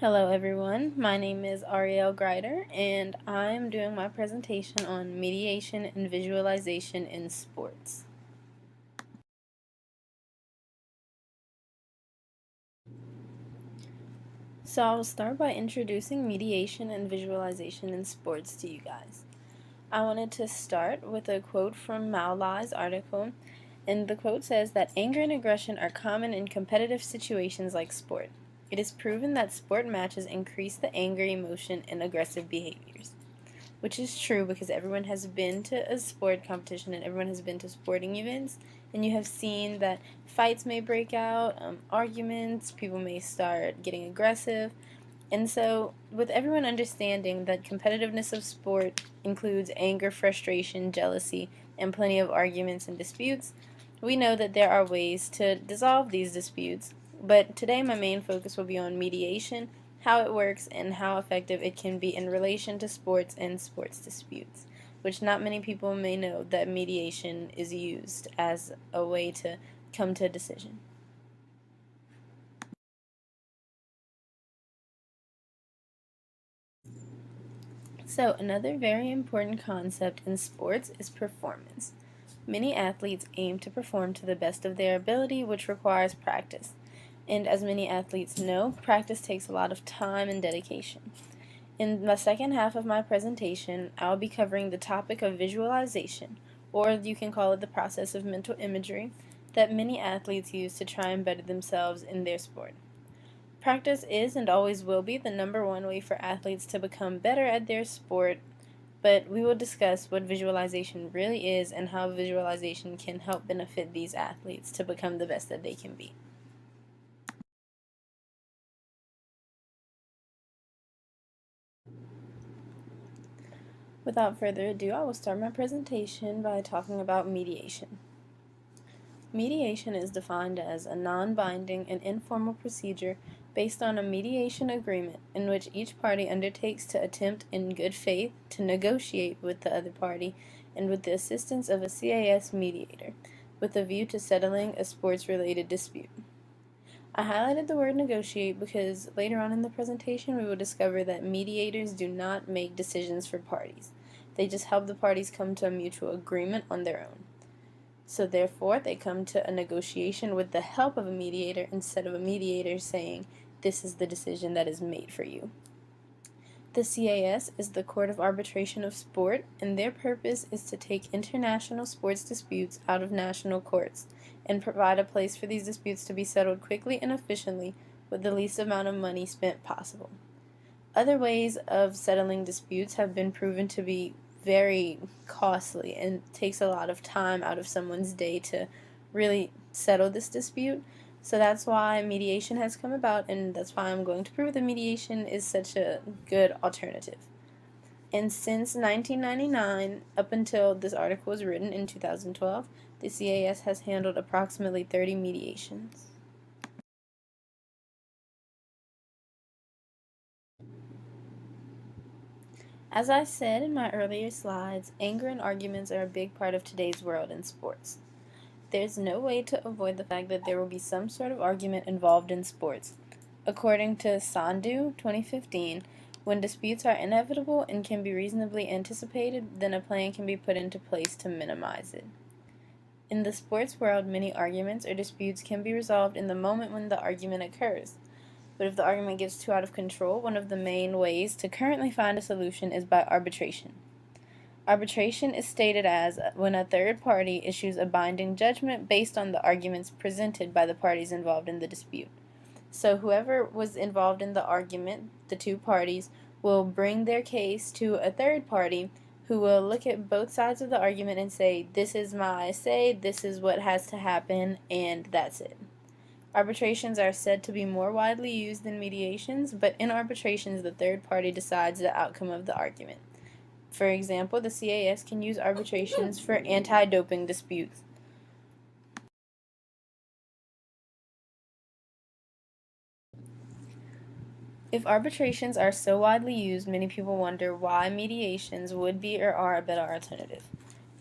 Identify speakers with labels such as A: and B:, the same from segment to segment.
A: Hello everyone, my name is Arielle Grider and I'm doing my presentation on mediation and visualization in sports. So I'll start by introducing mediation and visualization in sports to you guys. I wanted to start with a quote from Maulai's article, and the quote says that anger and aggression are common in competitive situations like sport. It is proven that sport matches increase the anger, emotion, and aggressive behaviors. Which is true because everyone has been to a sport competition and everyone has been to sporting events, and you have seen that fights may break out, arguments, people may start getting aggressive. And so, with everyone understanding that competitiveness of sport includes anger, frustration, jealousy, and plenty of arguments and disputes, we know that there are ways to dissolve these disputes. But today, my main focus will be on mediation, how it works, and how effective it can be in relation to sports and sports disputes, which not many people may know that mediation is used as a way to come to a decision. So, another very important concept in sports is performance. Many athletes aim to perform to the best of their ability, which requires practice. And as many athletes know, practice takes a lot of time and dedication. In the second half of my presentation, I'll be covering the topic of visualization, or you can call it the process of mental imagery, that many athletes use to try and better themselves in their sport. Practice is and always will be the number one way for athletes to become better at their sport, but we will discuss what visualization really is and how visualization can help benefit these athletes to become the best that they can be. Without further ado, I will start my presentation by talking about mediation. Mediation is defined as a non-binding and informal procedure based on a mediation agreement in which each party undertakes to attempt in good faith to negotiate with the other party and with the assistance of a CAS mediator, with a view to settling a sports-related dispute. I highlighted the word negotiate because later on in the presentation we will discover that mediators do not make decisions for parties. They just help the parties come to a mutual agreement on their own. So therefore, they come to a negotiation with the help of a mediator instead of a mediator saying, this is the decision that is made for you. The CAS is the Court of Arbitration of Sport, and their purpose is to take international sports disputes out of national courts and provide a place for these disputes to be settled quickly and efficiently with the least amount of money spent possible. Other ways of settling disputes have been proven to be very costly and takes a lot of time out of someone's day to really settle this dispute. So that's why mediation has come about, and that's why I'm going to prove that mediation is such a good alternative. And since 1999, up until this article was written in 2012, the CAS has handled approximately 30 mediations. As I said in my earlier slides, anger and arguments are a big part of today's world in sports. There's no way to avoid the fact that there will be some sort of argument involved in sports. According to Sandhu, 2015, when disputes are inevitable and can be reasonably anticipated, then a plan can be put into place to minimize it. In the sports world, many arguments or disputes can be resolved in the moment when the argument occurs. But if the argument gets too out of control, one of the main ways to currently find a solution is by arbitration. Arbitration is stated as when a third party issues a binding judgment based on the arguments presented by the parties involved in the dispute. So whoever was involved in the argument, the two parties, will bring their case to a third party who will look at both sides of the argument and say, this is my say, this is what has to happen, and that's it. Arbitrations are said to be more widely used than mediations, but in arbitrations the third party decides the outcome of the argument. For example, the CAS can use arbitrations for anti-doping disputes. If arbitrations are so widely used, many people wonder why mediations would be or are a better alternative.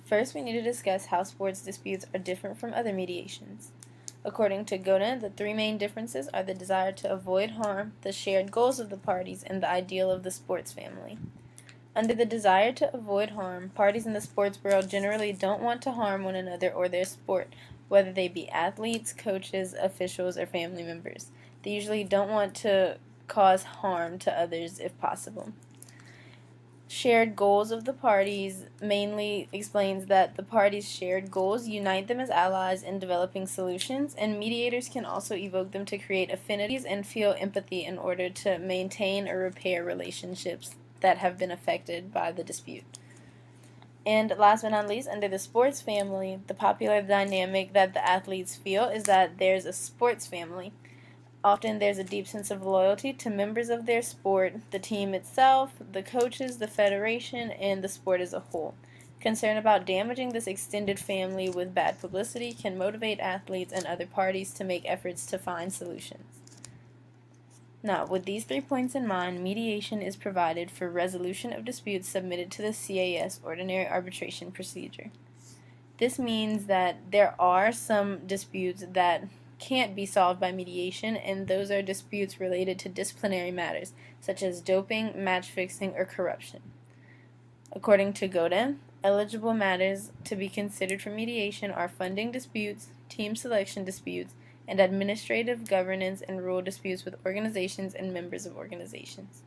A: First, we need to discuss how sports disputes are different from other mediations. According to Godin, the three main differences are the desire to avoid harm, the shared goals of the parties, and the ideal of the sports family. Under the desire to avoid harm, parties in the sports world generally don't want to harm one another or their sport, whether they be athletes, coaches, officials, or family members. They usually don't want to cause harm to others if possible. Shared goals of the parties mainly explains that the parties' shared goals unite them as allies in developing solutions, and mediators can also evoke them to create affinities and feel empathy in order to maintain or repair relationships that have been affected by the dispute. And last but not least, under the sports family, the popular dynamic that the athletes feel is that there's a sports family. Often there's a deep sense of loyalty to members of their sport, the team itself, the coaches, the federation, and the sport as a whole. Concern about damaging this extended family with bad publicity can motivate athletes and other parties to make efforts to find solutions. Now, with these 3 points in mind, mediation is provided for resolution of disputes submitted to the CAS Ordinary Arbitration Procedure. This means that there are some disputes that can't be solved by mediation, and those are disputes related to disciplinary matters, such as doping, match fixing, or corruption. According to Godin, eligible matters to be considered for mediation are funding disputes, team selection disputes, and administrative governance and rule disputes with organizations and members of organizations.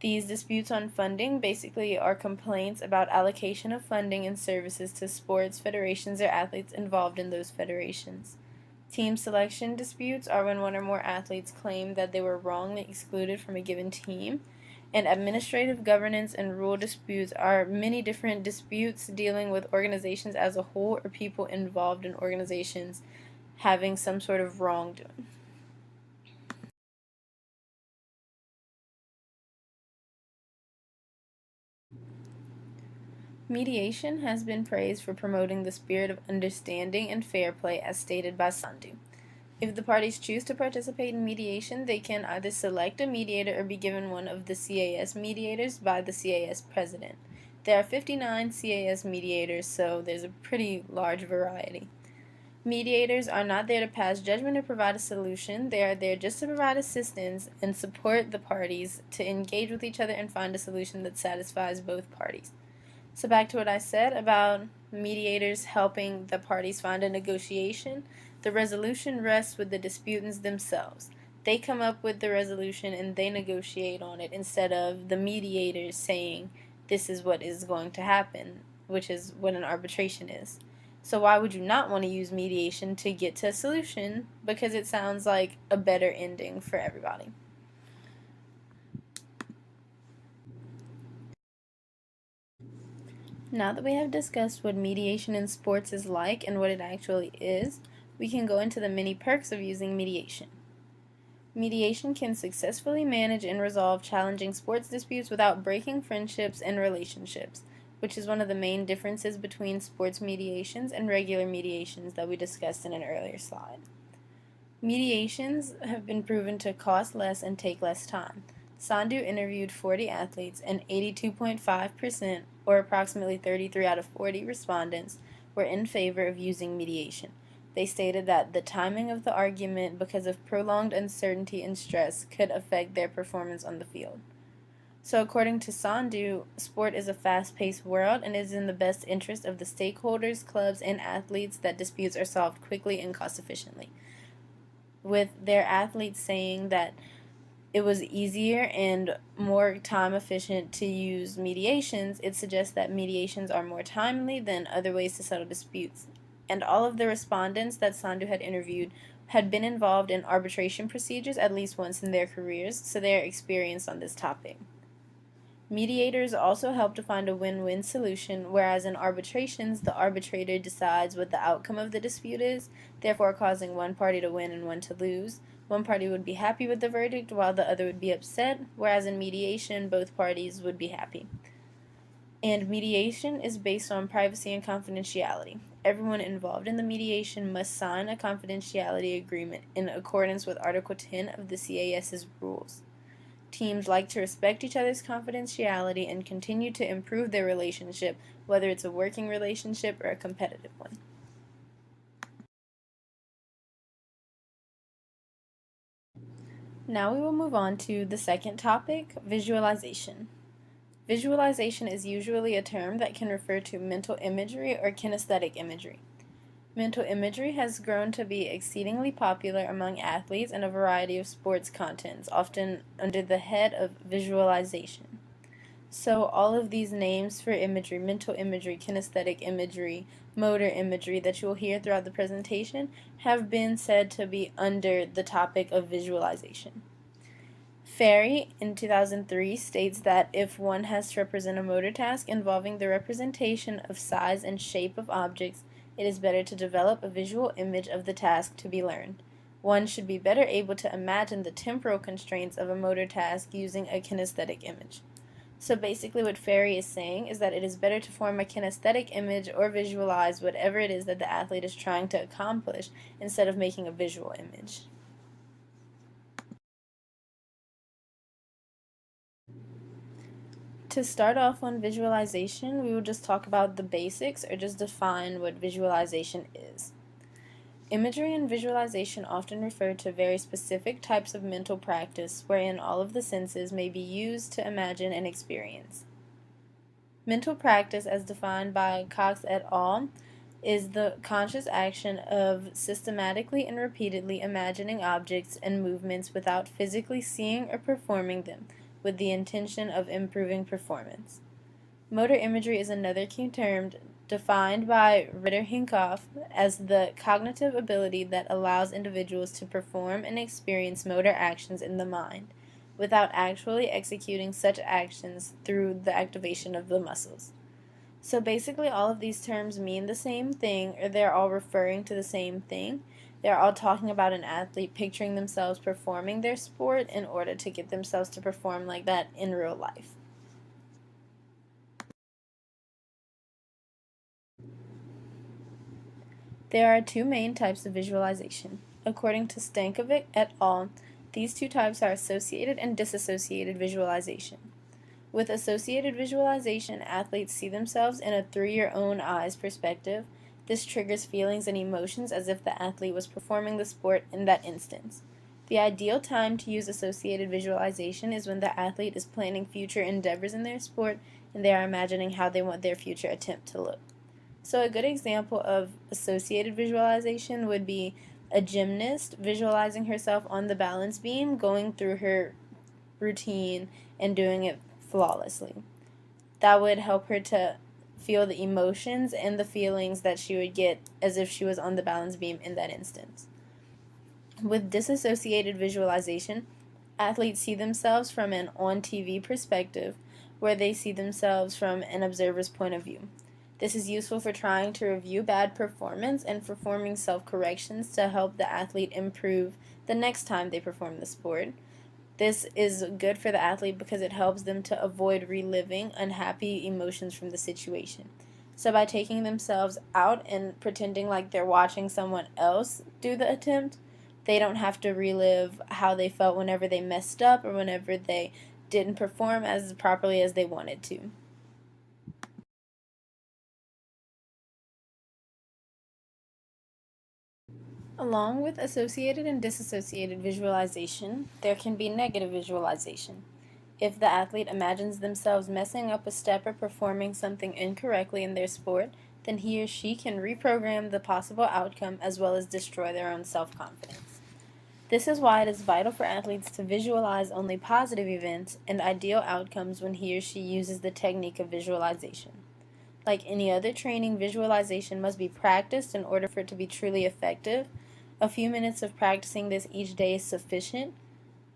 A: These disputes on funding basically are complaints about allocation of funding and services to sports, federations, or athletes involved in those federations. Team selection disputes are when one or more athletes claim that they were wrongly excluded from a given team. And administrative governance and rule disputes are many different disputes dealing with organizations as a whole or people involved in organizations having some sort of wrongdoing. Mediation has been praised for promoting the spirit of understanding and fair play as stated by Sandhu. If the parties choose to participate in mediation, they can either select a mediator or be given one of the CAS mediators by the CAS president. There are 59 CAS mediators, so there's a pretty large variety. Mediators are not there to pass judgment or provide a solution. They are there just to provide assistance and support the parties to engage with each other and find a solution that satisfies both parties. So back to what I said about mediators helping the parties find a negotiation. The resolution rests with the disputants themselves. They come up with the resolution and they negotiate on it instead of the mediators saying this is what is going to happen, which is what an arbitration is. So why would you not want to use mediation to get to a solution? Because it sounds like a better ending for everybody. Now that we have discussed what mediation in sports is like and what it actually is, we can go into the many perks of using mediation. Mediation can successfully manage and resolve challenging sports disputes without breaking friendships and relationships, which is one of the main differences between sports mediations and regular mediations that we discussed in an earlier slide. Mediations have been proven to cost less and take less time. Sandhu interviewed 40 athletes, and 82.5%, or approximately 33 out of 40 respondents, were in favor of using mediation. They stated that the timing of the argument, because of prolonged uncertainty and stress, could affect their performance on the field. So according to Sandhu, sport is a fast-paced world and it is in the best interest of the stakeholders, clubs, and athletes that disputes are solved quickly and cost-efficiently. With their athletes saying that it was easier and more time efficient to use mediations, it suggests that mediations are more timely than other ways to settle disputes. And all of the respondents that Sandhu had interviewed had been involved in arbitration procedures at least once in their careers, so they are experienced on this topic. Mediators also help to find a win-win solution, whereas in arbitrations, the arbitrator decides what the outcome of the dispute is, therefore causing one party to win and one to lose. One party would be happy with the verdict, while the other would be upset, whereas in mediation, both parties would be happy. And mediation is based on privacy and confidentiality. Everyone involved in the mediation must sign a confidentiality agreement in accordance with Article 10 of the CAS's rules. Teams like to respect each other's confidentiality and continue to improve their relationship, whether it's a working relationship or a competitive one. Now we will move on to the second topic, visualization. Visualization is usually a term that can refer to mental imagery or kinesthetic imagery. Mental imagery has grown to be exceedingly popular among athletes in a variety of sports contents, often under the head of visualization. So all of these names for imagery, mental imagery, kinesthetic imagery, motor imagery that you will hear throughout the presentation have been said to be under the topic of visualization. Ferry, in 2003, states that if one has to represent a motor task involving the representation of size and shape of objects, it is better to develop a visual image of the task to be learned. One should be better able to imagine the temporal constraints of a motor task using a kinesthetic image. So basically what Ferry is saying is that it is better to form a kinesthetic image or visualize whatever it is that the athlete is trying to accomplish instead of making a visual image. To start off on visualization, we will just talk about the basics or just define what visualization is. Imagery and visualization often refer to very specific types of mental practice wherein all of the senses may be used to imagine and experience. Mental practice, as defined by Cox et al., is the conscious action of systematically and repeatedly imagining objects and movements without physically seeing or performing them, with the intention of improving performance. Motor imagery is another key term defined by Ritter-Hinkoff as the cognitive ability that allows individuals to perform and experience motor actions in the mind without actually executing such actions through the activation of the muscles. So basically all of these terms mean the same thing, or they're all referring to the same thing. They're all talking about an athlete picturing themselves performing their sport in order to get themselves to perform like that in real life. There are two main types of visualization. According to Stankovic et al., these two types are associated and disassociated visualization. With associated visualization, athletes see themselves in a through your own eyes perspective. This triggers feelings and emotions as if the athlete was performing the sport in that instance. The ideal time to use associated visualization is when the athlete is planning future endeavors in their sport and they are imagining how they want their future attempt to look. So a good example of associated visualization would be a gymnast visualizing herself on the balance beam, going through her routine and doing it flawlessly. That would help her to feel the emotions and the feelings that she would get as if she was on the balance beam in that instance. With disassociated visualization, athletes see themselves from an on-TV perspective, where they see themselves from an observer's point of view. This is useful for trying to review bad performance and for forming self-corrections to help the athlete improve the next time they perform the sport. This is good for the athlete because it helps them to avoid reliving unhappy emotions from the situation. So by taking themselves out and pretending like they're watching someone else do the attempt, they don't have to relive how they felt whenever they messed up or whenever they didn't perform as properly as they wanted to. Along with associated and disassociated visualization, there can be negative visualization. If the athlete imagines themselves messing up a step or performing something incorrectly in their sport, then he or she can reprogram the possible outcome as well as destroy their own self-confidence. This is why it is vital for athletes to visualize only positive events and ideal outcomes when he or she uses the technique of visualization. Like any other training, visualization must be practiced in order for it to be truly effective. A few minutes of practicing this each day is sufficient.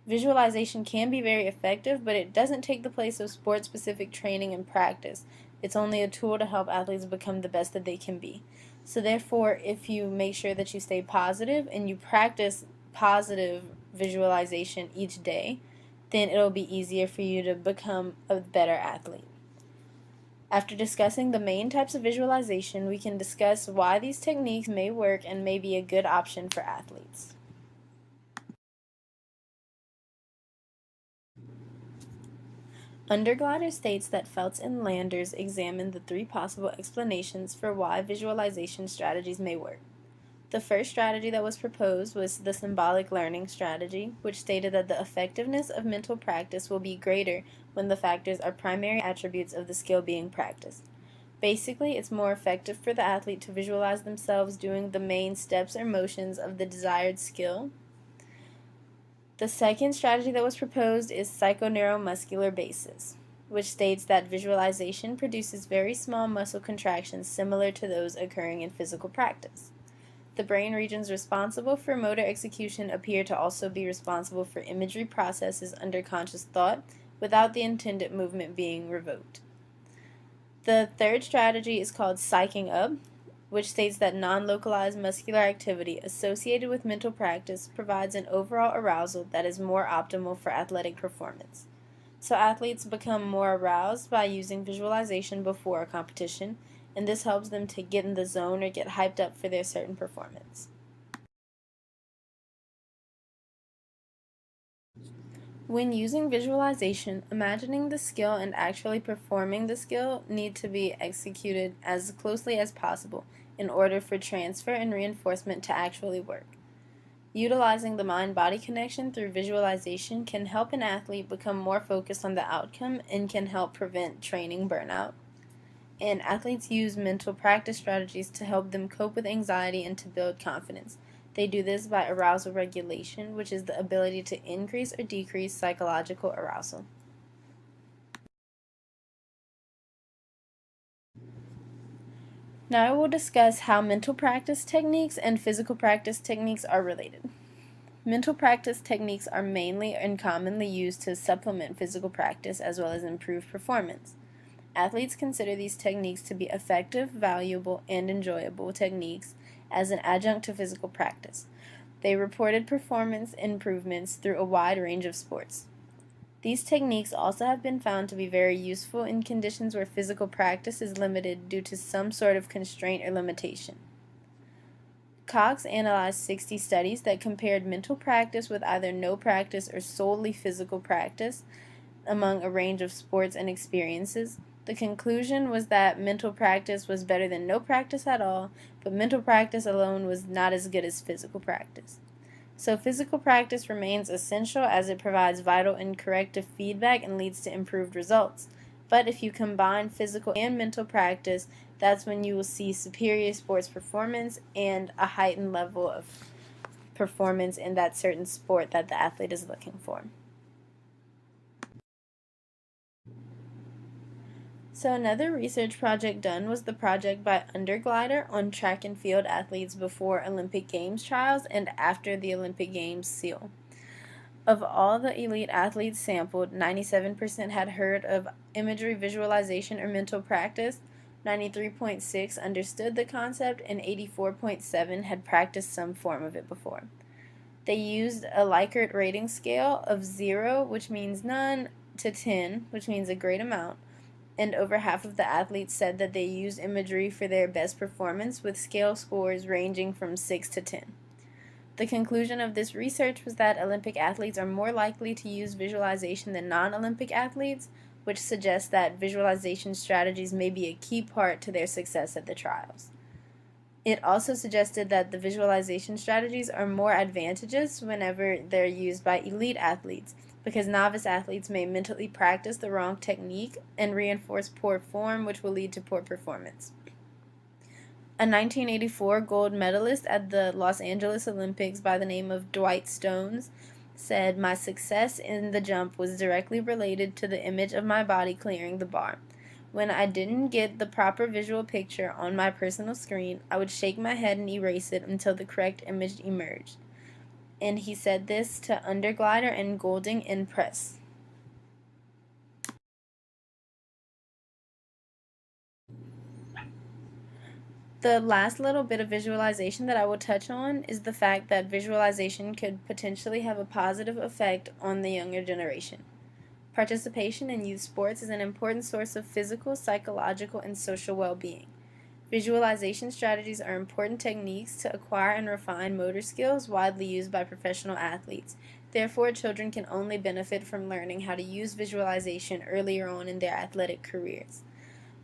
A: Visualization can be very effective, but it doesn't take the place of sport-specific training and practice. It's only a tool to help athletes become the best that they can be. So therefore, if you make sure that you stay positive and you practice positive visualization each day, then it'll be easier for you to become a better athlete. After discussing the main types of visualization, we can discuss why these techniques may work and may be a good option for athletes. Underglider states that Feltz and Landers examined the three possible explanations for why visualization strategies may work. The first strategy that was proposed was the symbolic learning strategy, which stated that the effectiveness of mental practice will be greater when the factors are primary attributes of the skill being practiced. Basically, it's more effective for the athlete to visualize themselves doing the main steps or motions of the desired skill. The second strategy that was proposed is psychoneuromuscular basis, which states that visualization produces very small muscle contractions similar to those occurring in physical practice. The brain regions responsible for motor execution appear to also be responsible for imagery processes under conscious thought without the intended movement being revoked. The third strategy is called psyching up, which states that non-localized muscular activity associated with mental practice provides an overall arousal that is more optimal for athletic performance. So athletes become more aroused by using visualization before a competition, and this helps them to get in the zone or get hyped up for their certain performance. When using visualization, imagining the skill and actually performing the skill need to be executed as closely as possible in order for transfer and reinforcement to actually work. Utilizing the mind-body connection through visualization can help an athlete become more focused on the outcome and can help prevent training burnout. And athletes use mental practice strategies to help them cope with anxiety and to build confidence. They do this by arousal regulation, which is the ability to increase or decrease psychological arousal. Now I will discuss how mental practice techniques and physical practice techniques are related. Mental practice techniques are mainly and commonly used to supplement physical practice as well as improve performance. Athletes consider these techniques to be effective, valuable, and enjoyable techniques as an adjunct to physical practice. They reported performance improvements through a wide range of sports. These techniques also have been found to be very useful in conditions where physical practice is limited due to some sort of constraint or limitation. Cox analyzed 60 studies that compared mental practice with either no practice or solely physical practice among a range of sports and experiences. The conclusion was that mental practice was better than no practice at all, but mental practice alone was not as good as physical practice. So physical practice remains essential as it provides vital and corrective feedback and leads to improved results. But if you combine physical and mental practice, that's when you will see superior sports performance and a heightened level of performance in that certain sport that the athlete is looking for. So another research project done was the project by Underglider on track and field athletes before Olympic Games trials and after the Olympic Games seal. Of all the elite athletes sampled, 97% had heard of imagery visualization or mental practice, 93.6% understood the concept, and 84.7% had practiced some form of it before. They used a Likert rating scale of 0, which means none, to 10, which means a great amount, and over half of the athletes said that they used imagery for their best performance, with scale scores ranging from 6 to 10. The conclusion of this research was that Olympic athletes are more likely to use visualization than non-Olympic athletes, which suggests that visualization strategies may be a key part to their success at the trials. It also suggested that the visualization strategies are more advantageous whenever they're used by elite athletes, because novice athletes may mentally practice the wrong technique and reinforce poor form, which will lead to poor performance. A 1984 gold medalist at the Los Angeles Olympics by the name of Dwight Stones said, "My success in the jump was directly related to the image of my body clearing the bar. When I didn't get the proper visual picture on my personal screen, I would shake my head and erase it until the correct image emerged." And he said this to Underglider and Golding in press. The last little bit of visualization that I will touch on is the fact that visualization could potentially have a positive effect on the younger generation. Participation in youth sports is an important source of physical, psychological, and social well-being. Visualization strategies are important techniques to acquire and refine motor skills widely used by professional athletes. Therefore, children can only benefit from learning how to use visualization earlier on in their athletic careers.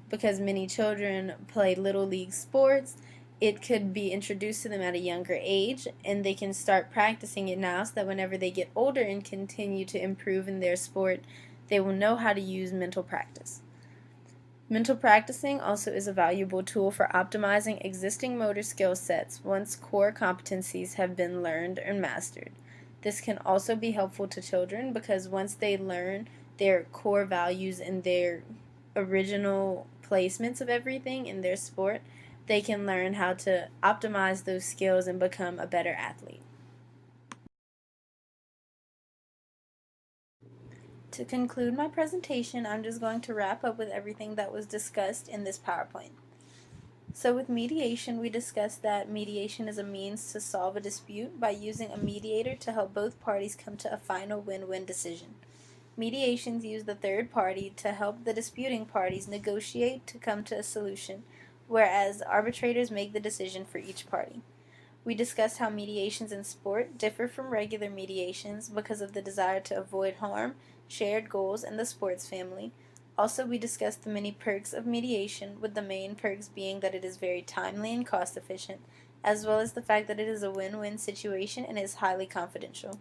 A: Because many children play little league sports it could be introduced to them at a younger age, and they can start practicing it now so that whenever they get older and continue to improve in their sport, they will know how to use mental practice. Mental practicing also is a valuable tool for optimizing existing motor skill sets once core competencies have been learned and mastered. This can also be helpful to children because once they learn their core values and their original placements of everything in their sport, they can learn how to optimize those skills and become a better athlete. To conclude my presentation, I'm just going to wrap up with everything that was discussed in this PowerPoint. So with mediation, we discussed that mediation is a means to solve a dispute by using a mediator to help both parties come to a final win-win decision. Mediations use the third party to help the disputing parties negotiate to come to a solution, whereas arbitrators make the decision for each party. We discussed how mediations in sport differ from regular mediations because of the desire to avoid harm, shared goals, and the sports family. Also, we discussed the many perks of mediation, with the main perks being that it is very timely and cost efficient, as well as the fact that it is a win-win situation and is highly confidential.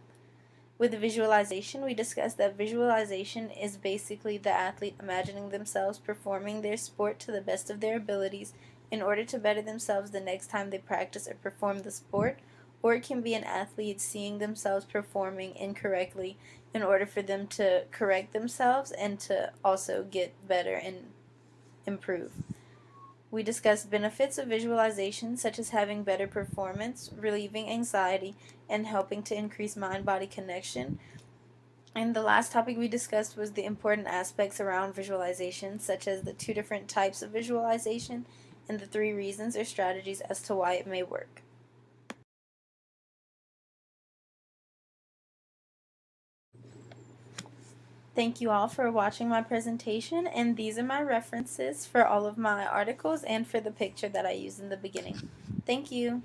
A: With visualization, we discussed that visualization is basically the athlete imagining themselves performing their sport to the best of their abilities in order to better themselves the next time they practice or perform the sport, or it can be an athlete seeing themselves performing incorrectly in order for them to correct themselves and to also get better and improve. We discussed benefits of visualization, such as having better performance, relieving anxiety, and helping to increase mind-body connection. And the last topic we discussed was the important aspects around visualization, such as the two different types of visualization and the 3 reasons or strategies as to why it may work. Thank you all for watching my presentation, and these are my references for all of my articles and for the picture that I used in the beginning. Thank you.